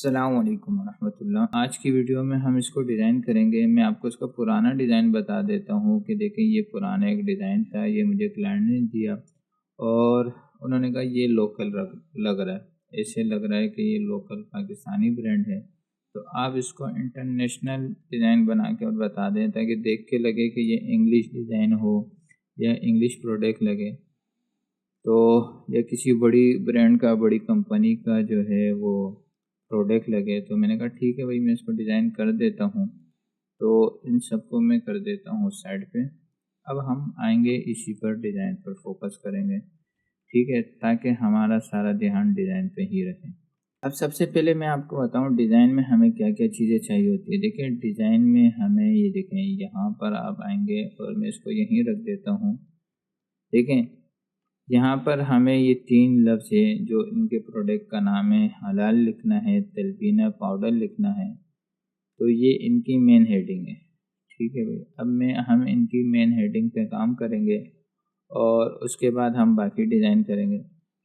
अस्सलाम वालेकुम रहमतुल्लाह। आज की वीडियो में हम इसको डिज़ाइन करेंगे। मैं आपको इसका पुराना डिज़ाइन बता देता हूँ कि देखें ये पुराना एक डिज़ाइन था, ये मुझे क्लाइंट ने दिया और उन्होंने कहा ये लोकल लग रहा है, ऐसे लग रहा है कि ये लोकल पाकिस्तानी ब्रांड है। तो आप इसको इंटरनेशनल डिज़ाइन बना के और बता दें ताकि देख के लगे कि ये इंग्लिश डिज़ाइन हो या इंग्लिश प्रोडक्ट लगे, तो या किसी बड़ी ब्रांड का, बड़ी कंपनी का जो है वो प्रोडक्ट लगे। तो मैंने कहा ठीक है भाई, मैं इसको डिज़ाइन कर देता हूँ। तो इन सबको मैं कर देता हूँ साइड पे। अब हम आएंगे इसी पर, डिज़ाइन पर फोकस करेंगे, ठीक है, ताकि हमारा सारा ध्यान डिज़ाइन पे ही रहे। अब सबसे पहले मैं आपको बताऊँ डिज़ाइन में हमें क्या क्या चीज़ें चाहिए होती है। देखिए डिज़ाइन में हमें ये देखें, यहाँ पर आप आएंगे और मैं इसको यहीं रख देता हूँ। देखें यहाँ पर हमें ये 3 लफ्ज़ हैं जो इनके प्रोडक्ट का नाम है। हलाल लिखना है, तलबीना पाउडर लिखना है, तो ये इनकी मेन हेडिंग है, ठीक है भाई। अब हम इनकी मेन हेडिंग पे काम करेंगे और उसके बाद हम बाकी डिज़ाइन करेंगे।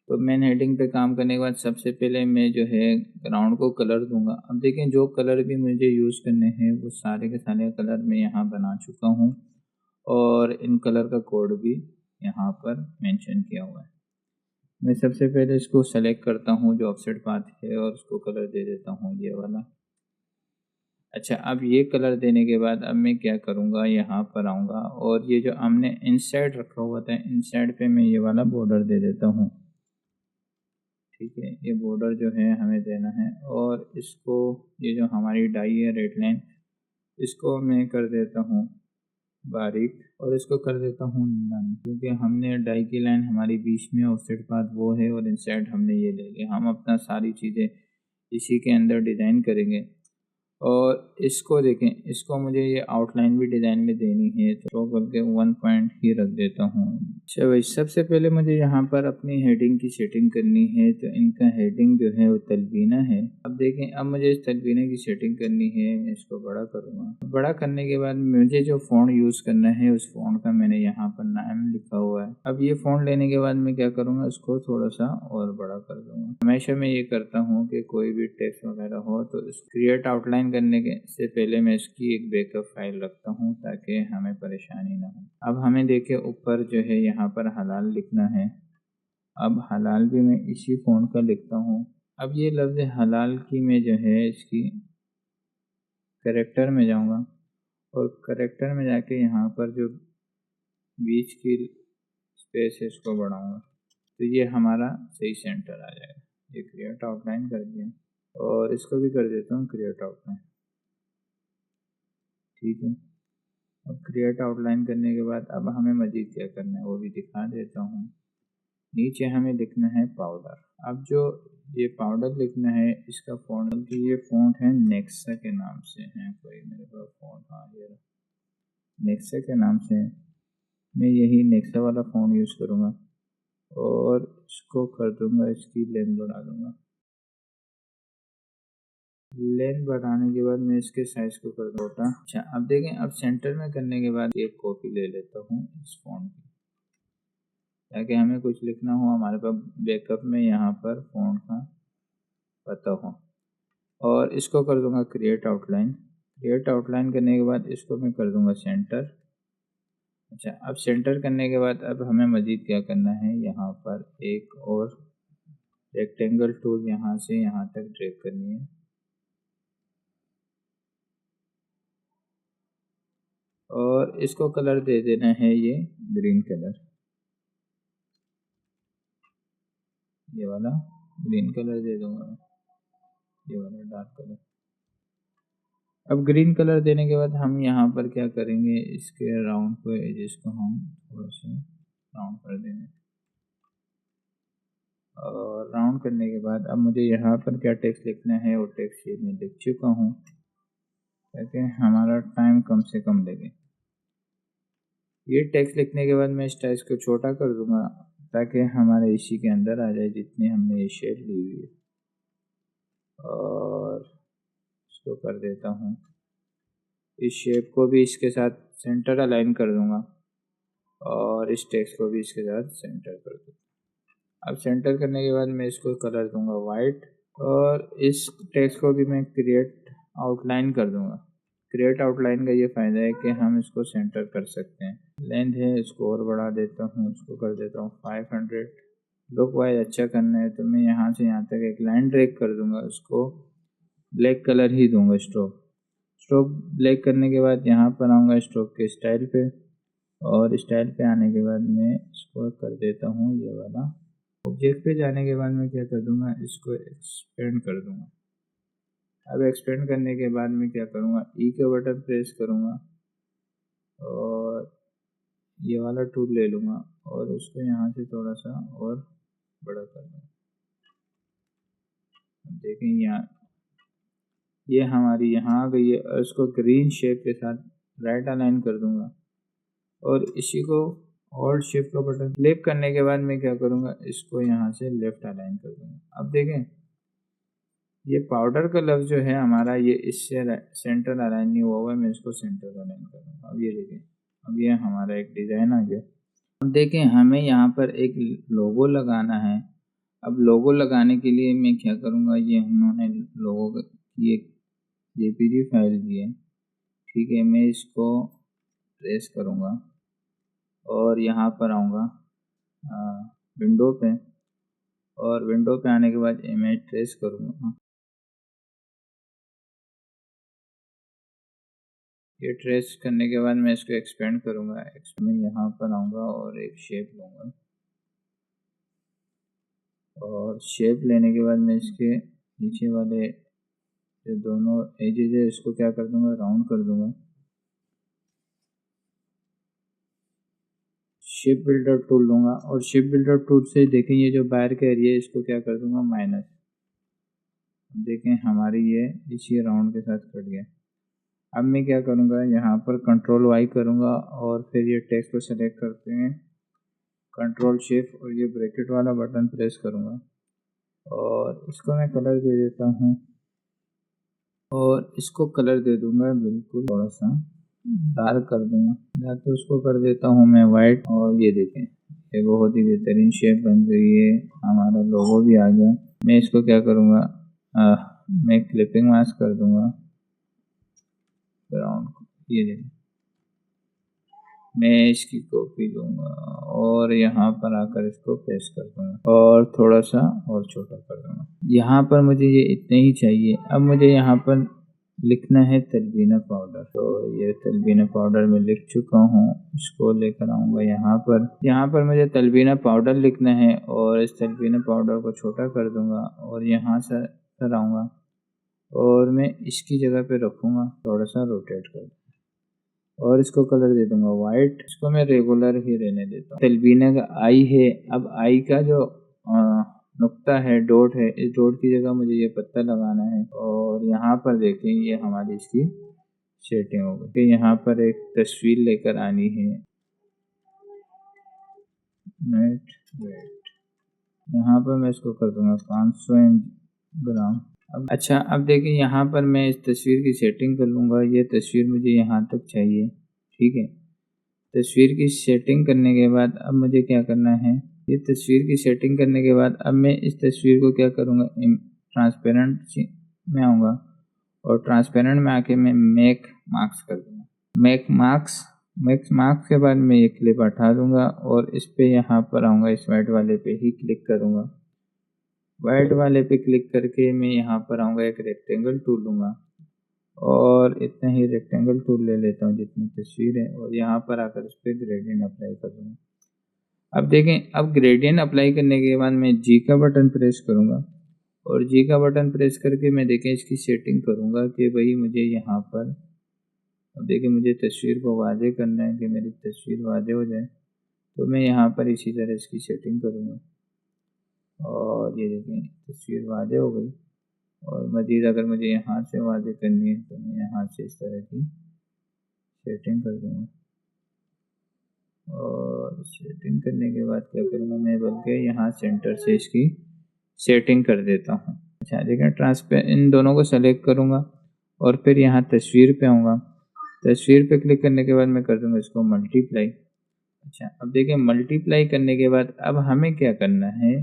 तो मेन हेडिंग पे काम करने के बाद सबसे पहले मैं जो है ग्राउंड को कलर दूंगा। अब देखें जो कलर भी मुझे यूज़ करने हैं वो सारे के सारे कलर मैं यहाँ बना चुका हूँ और इन कलर का कोड भी यहाँ पर मेंशन किया हुआ है। मैं सबसे पहले इसको सेलेक्ट करता हूँ जो ऑफसेट पाथ है और उसको कलर दे देता हूँ ये वाला। अच्छा, अब ये कलर देने के बाद अब मैं क्या करूँगा, यहाँ पर आऊँगा और ये जो हमने इनसाइड रखा हुआ था, इनसाइड पे मैं ये वाला बॉर्डर दे देता हूँ, ठीक है। ये बॉर्डर जो है हमें देना है और इसको, ये जो हमारी डाई है रेड लाइन, इसको मैं कर देता हूँ बारीक और इसको कर देता हूँ नन, क्योंकि हमने डाई की लाइन हमारी बीच में ऑफसेट पाथ वो है और इनसाइड हमने ये ले लिया। हम अपना सारी चीज़ें इसी के अंदर डिज़ाइन करेंगे और इसको देखें, इसको मुझे ये आउटलाइन भी डिज़ाइन में देनी है, तो बल्कि 1 पॉइंट ही रख देता हूँ। अच्छा भाई, सबसे पहले मुझे यहाँ पर अपनी हेडिंग की सेटिंग करनी है। तो इनका हेडिंग जो है वो तलबीना है। अब देखें, अब मुझे इस तलबीना की सेटिंग करनी है। मैं इसको बड़ा करूँगा। बड़ा करने के बाद मुझे जो फ़ॉन्ट यूज़ करना है उस फ़ॉन्ट का मैंने यहाँ पर नाम लिखा हुआ है। अब ये फ़ॉन्ट लेने के बाद मैं क्या करूँगा, इसको थोड़ा सा और बड़ा कर दूँगा। हमेशा मैं ये करता हूँ कि कोई भी टेक्स्ट वगैरह हो तो इस क्रिएट आउटलाइन करने के से पहले मैं इसकी एक बैकअप फाइल रखता हूँ ताकि हमें परेशानी ना हो। अब हमें देखिए ऊपर जो है यहाँ पर हलाल लिखना है। अब हलाल भी मैं इसी फ़ॉन्ट का लिखता हूँ। अब ये लफ्ज़ हलाल की मैं जो है इसकी करेक्टर में जाऊँगा और करेक्टर में जाके यहाँ पर जो बीच की स्पेस है इसको बढ़ाऊँगा, तो ये हमारा सही सेंटर आ जाएगा। ये क्रिएट आउटलाइन कर दिया और इसको भी कर देता हूँ क्रिएट आउटलाइन, ठीक है। अब क्रिएट आउटलाइन करने के बाद अब हमें मज़ीद क्या करना है वो भी दिखा देता हूँ। नीचे हमें लिखना है पाउडर। अब जो ये पाउडर लिखना है इसका फ़ॉन्ट, की ये फ़ॉन्ट है नेक्सा के नाम से है, कोई मेरे पास फ़ॉन्ट, हाँ ये नेक्सा के नाम से है। मैं यही नेक्सा वाला फ़ॉन्ट यूज़ करूँगा और इसको कर दूँगा, इसकी लेंथ बढ़ा दूँगा। लेंथ बढ़ाने के बाद मैं इसके साइज़ को कर दूँगा। अच्छा, अब देखें, अब सेंटर में करने के बाद एक कॉपी ले लेता हूँ इस फ़ॉन्ट की, ताकि हमें कुछ लिखना हो हमारे पास बैकअप में यहाँ पर फ़ॉन्ट का पता हो। और इसको कर दूँगा क्रिएट आउटलाइन। क्रिएट आउटलाइन करने के बाद इसको मैं कर दूँगा सेंटर। अच्छा, अब सेंटर करने के बाद अब हमें मज़ीद क्या करना है, यहाँ पर एक और रेक्टेंगल टूल यहाँ से यहाँ तक ड्रैग करनी है और इसको कलर दे देना है ये ग्रीन कलर, ये वाला ग्रीन कलर दे दूँगा मैं, ये वाला डार्क कलर। अब ग्रीन कलर देने के बाद हम यहाँ पर क्या करेंगे, इसके राउंड को, एजेस को हम थोड़ा सा राउंड कर देंगे और राउंड करने के बाद अब मुझे यहाँ पर क्या टेक्स्ट लिखना है वो टेक्स्ट ये मैं लिख चुका हूँ ताकि हमारा टाइम कम से कम लगे। ये टेक्स्ट लिखने के बाद मैं इस टेक्स्ट को छोटा कर दूंगा ताकि हमारे इसी के अंदर आ जाए जितनी हमने ये शेप ली हुई है, और इसको कर देता हूँ, इस शेप को भी इसके साथ सेंटर अलाइन कर दूंगा और इस टेक्स्ट को भी इसके साथ सेंटर कर दूंगा। अब सेंटर करने के बाद मैं इसको कलर दूंगा वाइट और इस टेक्स्ट को भी मैं क्रिएट आउटलाइन कर दूंगा। क्रिएट आउटलाइन का ये फ़ायदा है कि हम इसको सेंटर कर सकते हैं। लेंथ है, इसको और बढ़ा देता हूँ, इसको कर देता हूँ 500। लुक वाइज अच्छा करना है तो मैं यहाँ से यहाँ तक एक लाइन ड्रैग कर दूंगा, उसको ब्लैक कलर ही दूंगा। स्ट्रोक ब्लैक करने के बाद यहाँ पर आऊँगा स्ट्रोक के स्टाइल पे, और स्टाइल पे आने के बाद मैं इसको कर देता हूँ ये वाला। ऑब्जेक्ट पे जाने के बाद मैं क्या कर दूंगा, इसको एक्सपेंड कर दूंगा। अब एक्सपेंड करने के बाद मैं क्या करूँगा, ई का बटन प्रेस करूँगा और ये वाला टूल ले लूँगा और उसको यहाँ से थोड़ा सा और बड़ा कर दूँगा। अब देखें यहाँ ये हमारी यहाँ आ गई है, और इसको ग्रीन शेप के साथ राइट अलाइन कर दूँगा और इसी को ऑल्ट शिफ्ट का बटन क्लिक करने के बाद मैं क्या करूँगा, इसको यहाँ से लेफ्ट अलाइन कर दूँगा। अब देखें ये पाउडर का लफ्ज़ जो है हमारा, ये इससे सेंटर अलाइन नहीं हुआ है, मैं इसको सेंटर अलाइन करूँगा। अब ये देखें, अब ये हमारा एक डिज़ाइन आ गया। अब देखें हमें यहाँ पर एक लोगो लगाना है। अब लोगो लगाने के लिए मैं क्या करूँगा, ये उन्होंने लोगो की एक जेपीजी फाइल दी है, ठीक है। मैं इसको ट्रेस करूँगा और यहाँ पर आऊँगा विंडो पे, और विंडो पे आने के बाद इमेज ट्रेस करूँगा। ये ट्रेस करने के बाद मैं इसको एक्सपेंड करूँगा। मैं यहाँ पर आऊँगा और एक शेप लूँगा, और शेप लेने के बाद मैं इसके नीचे वाले जो दोनों एजेज है इसको क्या कर दूँगा, राउंड कर दूँगा। शेप बिल्डर टूल लूँगा और शेप बिल्डर टूल से देखें ये जो बाहर का एरिया है इसको क्या कर दूँगा, माइनस। देखें हमारी ये इसी राउंड के साथ कट गया। अब मैं क्या करूँगा, यहाँ पर कंट्रोल वाई करूँगा और फिर ये टेक्स्ट को सेलेक्ट करते हैं, कंट्रोल शिफ्ट और ये ब्रैकेट वाला बटन प्रेस करूँगा और इसको मैं कलर दे देता हूँ, और इसको कलर दे दूँगा बिल्कुल थोड़ा सा डार्क कर दूँगा, या तो उसको कर देता हूँ मैं वाइट। और ये देखें ये बहुत ही बेहतरीन शेप बन गई है, हमारा लोगो भी आ गया। मैं इसको क्या करूँगा, मैं क्लिपिंग मास्क कर दूँगा ग्राउंड को। ये देखें मैं इसकी कॉपी लूँगा और यहाँ पर आकर इसको पेस्ट कर दूँगा और थोड़ा सा और छोटा कर दूँगा। यहाँ पर मुझे ये इतने ही चाहिए। अब मुझे यहाँ पर लिखना है तलबीना पाउडर, तो ये तलबीना पाउडर मैं लिख चुका हूँ। इसको लेकर आऊँगा यहाँ पर मुझे तलबीना पाउडर लिखना है और इस तलबीना पाउडर को छोटा कर दूँगा और यहाँ से आऊँगा और मैं इसकी जगह पे रखूँगा, थोड़ा सा रोटेट कर दूँगा और इसको कलर दे दूँगा वाइट। इसको मैं रेगुलर ही रहने देता हूँ। तलबीना का आई है, अब आई का जो नुक्ता है, डॉट है, इस डॉट की जगह मुझे ये पत्ता लगाना है और यहाँ पर देखें ये हमारी इसकी सेटिंग हो गई। फिर यहाँ पर एक तस्वीर लेकर आनी है, नेट वेट यहाँ पर मैं इसको कर दूँगा 500 ग्राम। अब देखिए यहाँ पर मैं इस तस्वीर की सेटिंग कर लूँगा। ये तस्वीर मुझे यहाँ तक चाहिए, ठीक है। तस्वीर की सेटिंग करने के बाद अब मुझे क्या करना है, ये तस्वीर की सेटिंग करने के बाद अब मैं इस तस्वीर को क्या करूँगा, ट्रांसपेरेंट में आऊँगा और ट्रांसपेरेंट में आके मैं मेक मार्क्स कर दूँगा। मेक मार्क्स के बाद मैं ये क्लिप हटा दूँगा और इस पे यहाँ पर आऊँगा, इस वाइट वाले पे ही क्लिक करूँगा। वाइट वाले पे क्लिक करके मैं यहाँ पर आऊँगा, एक रेक्टेंगल टूल लूँगा और इतना ही रेक्टेंगल टूल ले लेता हूँ जितनी तस्वीर है, और यहाँ पर आकर इस पर ग्रेडियंट अप्लाई कर दूँगा। अब देखें, अब ग्रेडियंट अप्लाई करने के बाद मैं जी का बटन प्रेस करूँगा और जी का बटन प्रेस करके मैं देखें इसकी सेटिंग करूँगा कि भाई मुझे यहाँ पर, अब देखिए मुझे तस्वीर को वाज़े करना है कि मेरी तस्वीर वाज़े हो जाए, तो मैं यहाँ पर इसी तरह इसकी सेटिंग करूँगा और ये देखें तस्वीर वाज़े हो गई। और मज़ीद अगर मुझे यहाँ से वाज़े करनी है तो मैं यहाँ से इस तरह की सेटिंग कर दूँगा और सेटिंग करने के बाद क्या करूँगा, मैं बल्कि यहाँ सेंटर से इसकी सेटिंग कर देता हूँ। अच्छा देखिए इन दोनों को सेलेक्ट करूँगा और फिर यहाँ तस्वीर पे आऊँगा। तस्वीर पे क्लिक करने के बाद मैं कर दूँगा इसको मल्टीप्लाई। अच्छा अब देखिए मल्टीप्लाई करने के बाद अब हमें क्या करना है,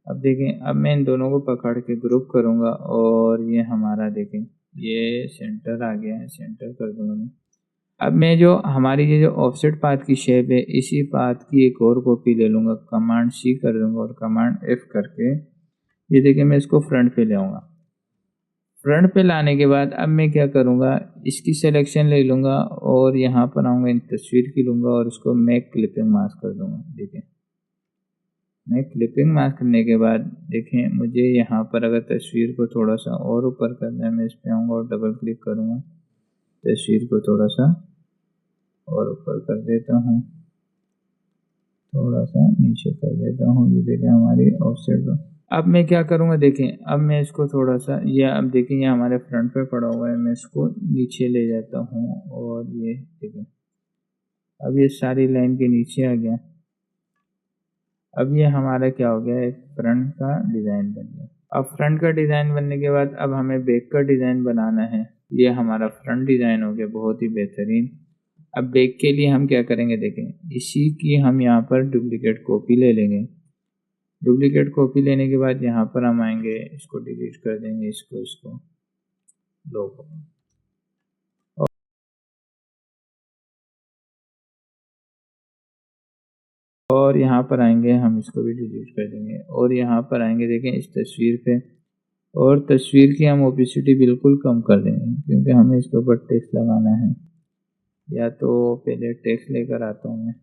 अब देखें, अब मैं इन दोनों को पकड़ के ग्रुप करूँगा और ये हमारा देखें ये सेंटर आ गया है, सेंटर कर दूँगा मैं। अब मैं जो हमारी ये जो ऑफसेट पाथ की शेप है, इसी पाथ की एक और कॉपी ले लूँगा, कमांड C कर दूँगा और कमांड F करके ये देखिए मैं इसको फ्रंट पे ले आऊँगा। फ्रंट पे लाने के बाद अब मैं क्या करूँगा, इसकी सिलेक्शन ले लूँगा और यहाँ पर आऊँगा, इन तस्वीर की लूँगा और इसको मेक क्लिपिंग मास्क कर दूँगा। देखिए मैं क्लिपिंग मास्क करने के बाद देखें मुझे यहाँ पर अगर तस्वीर को थोड़ा सा और ऊपर करना है, मैं इस पे आऊँगा और डबल क्लिक करूँगा, तस्वीर को थोड़ा सा और ऊपर कर देता हूँ, थोड़ा सा नीचे कर देता हूँ। ये देखें हमारी ऑफसेट पर। अब मैं क्या करूँगा, देखें अब मैं इसको थोड़ा सा, ये अब देखें ये हमारे फ्रंट पे पड़ा हुआ है, मैं इसको नीचे ले जाता हूँ और ये देखें अब ये सारी लाइन के नीचे आ गया। अब ये हमारा क्या हो गया, एक फ्रंट का डिज़ाइन बन गया। अब फ्रंट का डिज़ाइन बनने के बाद अब हमें बैक का डिज़ाइन बनाना है। ये हमारा फ्रंट डिज़ाइन हो गया, बहुत ही बेहतरीन। अब बैक के लिए हम क्या करेंगे, देखें इसी की हम यहाँ पर डुप्लीकेट कॉपी ले लेंगे। डुप्लीकेट कॉपी लेने के बाद यहाँ पर हम आएंगे, इसको डिलीट कर देंगे, इसको लोगो, और यहाँ पर आएंगे हम इसको भी डिलीट कर देंगे और यहाँ पर आएंगे देखें इस तस्वीर पे, और तस्वीर की हम ओपेसिटी बिल्कुल कम कर देंगे क्योंकि हमें इसके ऊपर टेक्स्ट लगाना है। या तो पहले टेक्स्ट लेकर आता हूँ मैं।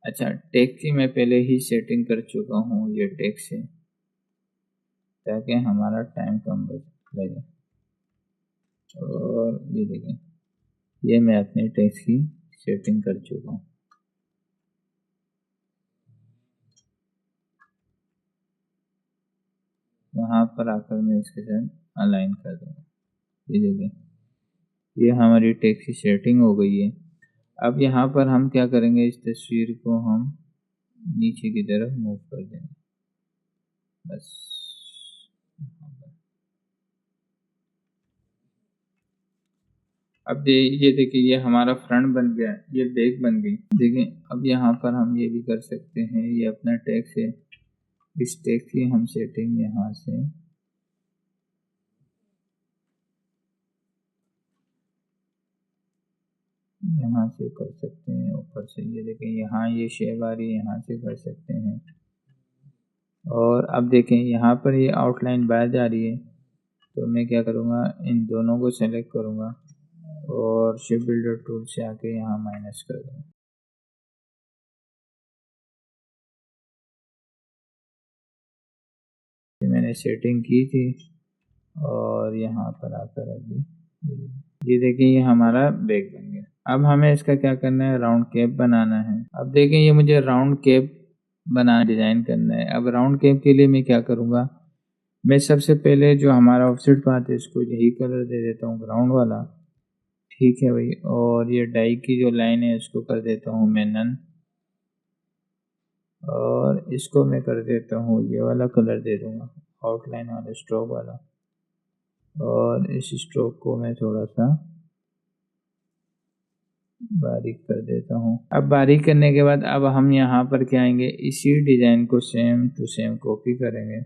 अच्छा, टेक्स्ट की मैं पहले ही सेटिंग कर चुका हूँ, ये टेक्स्ट है ताकि हमारा टाइम कम लगे। और ये देखें ये मैं अपने टेक्स्ट की सेटिंग कर चुका हूँ। यहाँ पर आकर मैं इसके साथ अलाइन कर दूँगा। ये देखें ये हमारी टेक्स्ट की सेटिंग हो गई है। अब यहाँ पर हम क्या करेंगे, इस तस्वीर को हम नीचे की तरफ मूव कर देंगे बस। अब ये देखिए ये हमारा फ्रंट बन गया, ये बैक बन गई। देखिए अब यहाँ पर हम ये भी कर सकते हैं, ये अपना टेक्स्ट है, इस टेक्स्ट की हम सेटिंग यहाँ से कर सकते हैं ऊपर से। ये देखें यहाँ ये शेप आ रही है, यहाँ से कर सकते हैं। और अब देखें यहाँ पर ये आउटलाइन बाहर जा रही है, तो मैं क्या करूँगा, इन दोनों को सेलेक्ट करूँगा और शेप बिल्डर टूल से आके यहाँ माइनस कर दूँगा। मैंने सेटिंग की थी और यहाँ पर आकर अभी ये देखिए ये हमारा बैग बन गया। अब हमें इसका क्या करना है, राउंड कैप बनाना है। अब देखें ये मुझे राउंड कैप बना डिज़ाइन करना है। अब राउंड कैप के लिए मैं क्या करूँगा, मैं सबसे पहले जो हमारा ऑफसेट पाथ है इसको यही कलर दे देता हूँ, ग्राउंड वाला। ठीक है भाई, और ये डाई की जो लाइन है इसको कर देता हूँ मैं नन, और इसको मैं कर देता हूँ ये वाला कलर दे दूँगा, आउटलाइन वाला, स्ट्रोक वाला। और इस स्ट्रोक को मैं थोड़ा सा बारीक कर देता हूँ। अब बारीक करने के बाद अब हम यहाँ पर क्या आएंगे, इसी डिज़ाइन को सेम टू सेम कॉपी करेंगे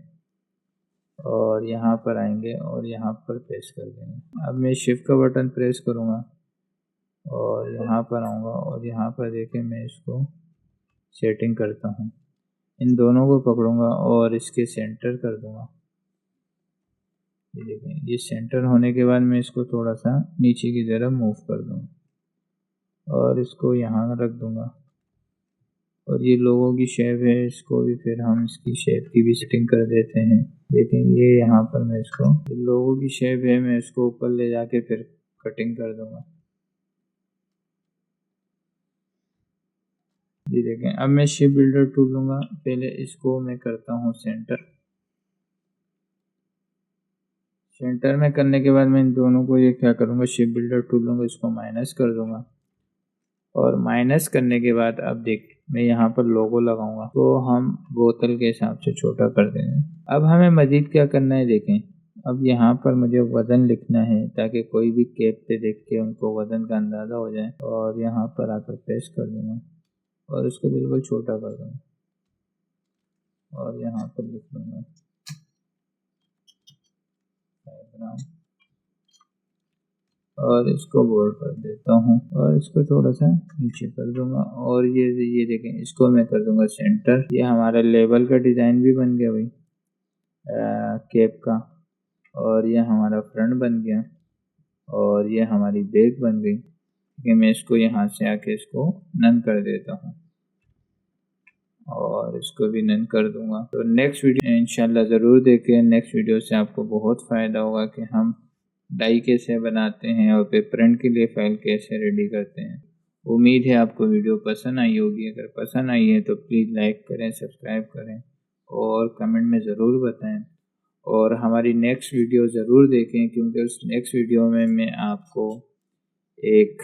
और यहाँ पर आएंगे और यहाँ पर प्रेस कर देंगे। अब मैं शिफ्ट का बटन प्रेस करूँगा और यहाँ पर आऊँगा और यहाँ पर देखें मैं इसको सेटिंग करता हूँ। इन दोनों को पकड़ूंगा और इसके सेंटर कर दूंगा। ये देखें ये सेंटर होने के बाद मैं इसको थोड़ा सा नीचे की तरफ मूव कर दूंगा और इसको यहाँ रख दूंगा। और ये लोगों की शेप है, इसको भी फिर हम इसकी शेप की भी सेटिंग कर देते हैं। देखें ये यहाँ पर मैं इसको, लोगों की शेप है, मैं इसको ऊपर ले जाके फिर कटिंग कर दूंगा। ये देखें अब मैं शेप बिल्डर टूल लूँगा, पहले इसको मैं करता हूँ सेंटर। सेंटर में करने के बाद मैं इन दोनों को ये क्या करूँगा, शेप बिल्डर टूल लूँगा, इसको माइनस कर दूँगा। और माइनस करने के बाद अब देख मैं यहाँ पर लोगो लगाऊंगा, तो हम बोतल के हिसाब से छोटा कर देंगे। अब हमें मज़ीद क्या करना है, देखें अब यहाँ पर मुझे वज़न लिखना है ताकि कोई भी कैप पे देख के उनको वज़न का अंदाज़ा हो जाए। और यहाँ पर आकर प्रेस कर दूँगा और इसको बिल्कुल छोटा कर दूँगा। और यहाँ पर लिख लूँगा डायग्राम और इसको बोल्ड कर देता हूँ और इसको थोड़ा सा नीचे कर दूंगा। और ये देखें, इसको मैं कर दूंगा सेंटर। ये हमारा लेबल का डिज़ाइन भी बन गया भाई कैप का, और ये हमारा फ्रंट बन गया और ये हमारी बैक बन गई। ठीक है, मैं इसको यहाँ से आके इसको नन कर देता हूँ और इसको भी नन कर दूंगा। तो नेक्स्ट वीडियो इंशाल्लाह ज़रूर देखें। नेक्स्ट वीडियो से आपको बहुत फ़ायदा होगा कि हम डाई कैसे बनाते हैं और पेपर प्रिंट के लिए फ़ाइल कैसे रेडी करते हैं। उम्मीद है आपको वीडियो पसंद आई होगी। अगर पसंद आई है तो प्लीज़ लाइक करें, सब्सक्राइब करें और कमेंट में ज़रूर बताएं। और हमारी नेक्स्ट वीडियो ज़रूर देखें, क्योंकि उस नेक्स्ट वीडियो में मैं आपको एक